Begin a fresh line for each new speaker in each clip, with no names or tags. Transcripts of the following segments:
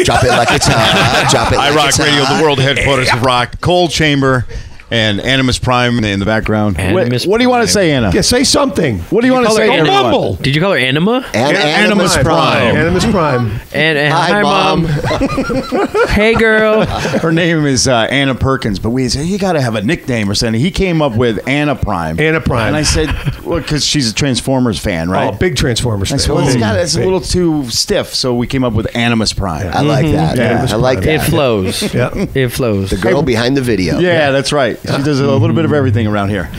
Drop it like it's hot. Drop it like
iRock Radio, the world headquarters of rock. Cold Chamber and Animus Prime in the background.
What do you want to say, Anna?
Yeah, say something.
What do you want to say?
Don't mumble.
Did you call her Anima?
Animus Prime.
Animus Prime.
And
Hi, Mom.
Hey, girl.
Her name is Anna Perkins, but we said, you got to have a nickname or something. He came up with Anna Prime.
Anna Prime.
And I said, well, because she's a Transformers fan, right?
Oh, big Transformers fan.
I said, well, it's a little too stiff, so we came up with Animus Prime.
I like that.
Yeah.
I like that.
It flows.
Yeah.
It flows.
The girl behind the video.
Yeah, that's right. She does a little bit of everything around here.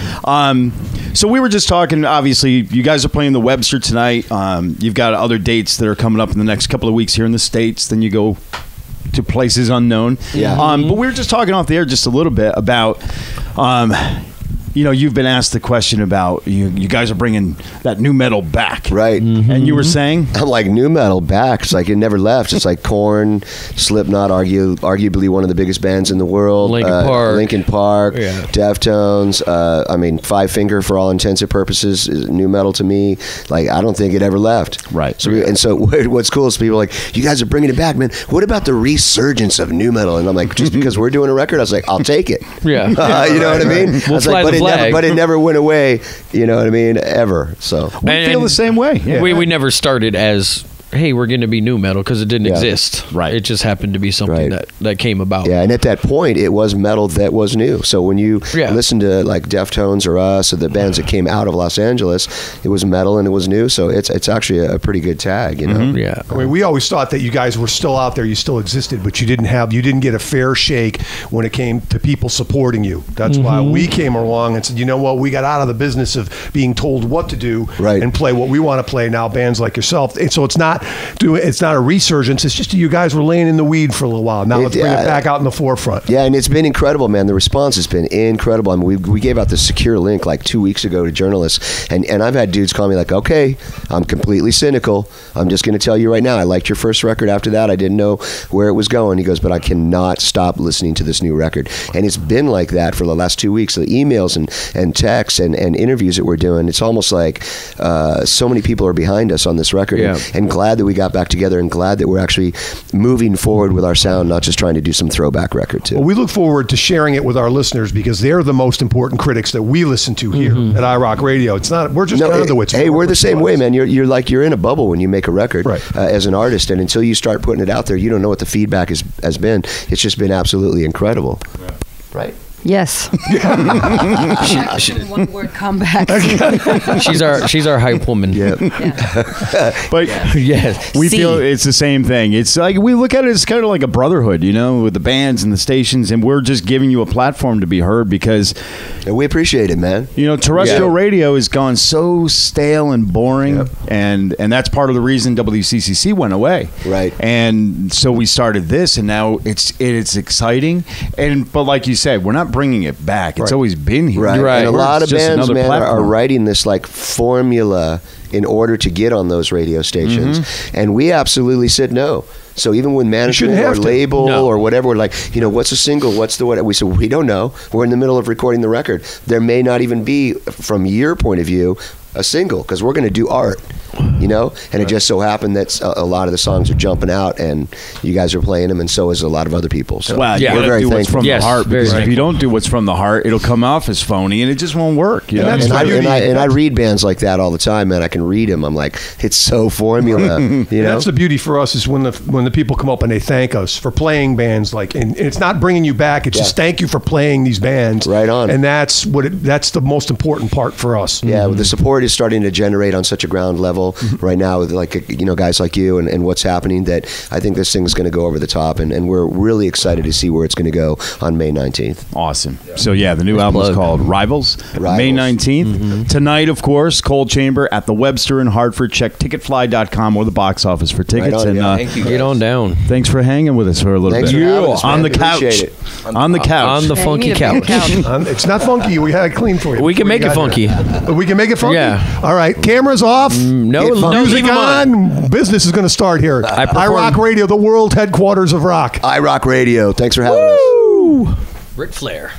So we were just talking, obviously, you guys are playing the Webster tonight. You've got other dates that are coming up in the next couple of weeks here in the States. Then you go to places unknown.
Yeah.
But we were just talking off the air just a little bit about... you've been asked the question about you guys are bringing that new metal back.
Right.
And you were saying?
I'm like, new metal back. It's like it never left. It's like Korn, Slipknot, arguably one of the biggest bands in the world. Linkin Park,
Yeah.
Deftones. Five Finger, for all intents and purposes, is new metal to me. Like, I don't think it ever left.
Right.
So what's cool is people are like, you guys are bringing it back, man. What about the resurgence of new metal? And I'm like, just because we're doing a record, I was like, I'll take it.
Yeah.
You know what I mean?
We'll fly the flag.
But it never went away, you know what I mean, ever. So
We feel the same way. Yeah.
We never started as, hey, we're going to be new metal, because it didn't exist.
Right.
It just happened to be something that came about.
Yeah, and at that point, it was metal that was new. So when you listen to like Deftones or us or the bands that came out of Los Angeles, it was metal and it was new. So it's actually a pretty good tag, you know.
Mm-hmm. Yeah.
I mean, we always thought that you guys were still out there, you still existed, but you didn't get a fair shake when it came to people supporting you. That's why we came along and said, you know what, we got out of the business of being told what to do and play what we want to play now, bands like yourself. And so it's not a resurgence. It's just you guys were laying in the weed for a little while. Now let's bring it back out in the forefront.
Yeah, and it's been incredible, man. The response has been incredible. I mean, we gave out the secure link like 2 weeks ago to journalists, and I've had dudes call me like, okay, I'm completely cynical. I'm just going to tell you right now, I liked your first record. After that, I didn't know where it was going. He goes, but I cannot stop listening to this new record. And it's been like that for the last 2 weeks. The emails and texts and interviews that we're doing, it's almost like so many people are behind us on this record, and glad that we got back together, and glad that we're actually moving forward with our sound, not just trying to do some throwback record too.
Well, we look forward to sharing it with our listeners, because they're the most important critics that we listen to here at iRock Radio. It's not, we're just conduits.
Hey, we're the same way, man. You're like, you're in a bubble when you make a record as an artist, and until you start putting it out there, you don't know what the feedback has been. It's just been absolutely incredible. Right?
Yes. One word comeback.
She's our hype woman.
Yeah.
But we feel it's the same thing. It's like we look at it as kind of like a brotherhood, you know, with the bands and the stations, and we're just giving you a platform to be heard, because
and we appreciate it, man.
You know, terrestrial radio has gone so stale and boring, and that's part of the reason WCCC went away.
Right.
And so we started this, and now it's exciting, but like you said, we're not bringing it back. It's always been here.
Right. And a lot of bands, man, are writing this like formula in order to get on those radio stations. And we absolutely said no. So even when management or label or whatever, we're like, you know, what's a single? What's the what? We said, we don't know. We're in the middle of recording the record. There may not even be, from your point of view, a single, because we're going to do art, you know? And it just so happened that a lot of the songs are jumping out, and you guys are playing them, and so is a lot of other people. So
we're very thankful. From the heart, because if you don't do what's from the heart, it'll come off as phony, and it just won't work. You know?
And I read bands like that all the time, man. I can read them. I'm like, it's so formula. You know?
That's the beauty for us, is when the people come up and they thank us for playing bands, like, and it's not bringing you back. It's just thank you for playing these bands.
Right on.
And that's the most important part for us.
Yeah, the support is starting to generate on such a ground level right now with, like, you know, guys like you and what's happening, that I think this thing's going to go over the top, and we're really excited to see where it's going to go on May 19th.
Awesome. So the new album is called Rivals. May 19th. Tonight, of course, Cold Chamber at the Webster in Hartford. Check ticketfly.com or the box office for tickets.
Right on,
thank you. Get on down.
Thanks for hanging with us for a little
bit.
On the couch. On the couch.
On the funky couch.
It's not funky. We had it clean for you.
We can make it funky.
We can make it funky?
Yeah.
All right. Cameras off.
No
music on. Business is going to start here. iRock Radio, the world headquarters of rock.
iRock Radio. Thanks for having us.
Ric Flair.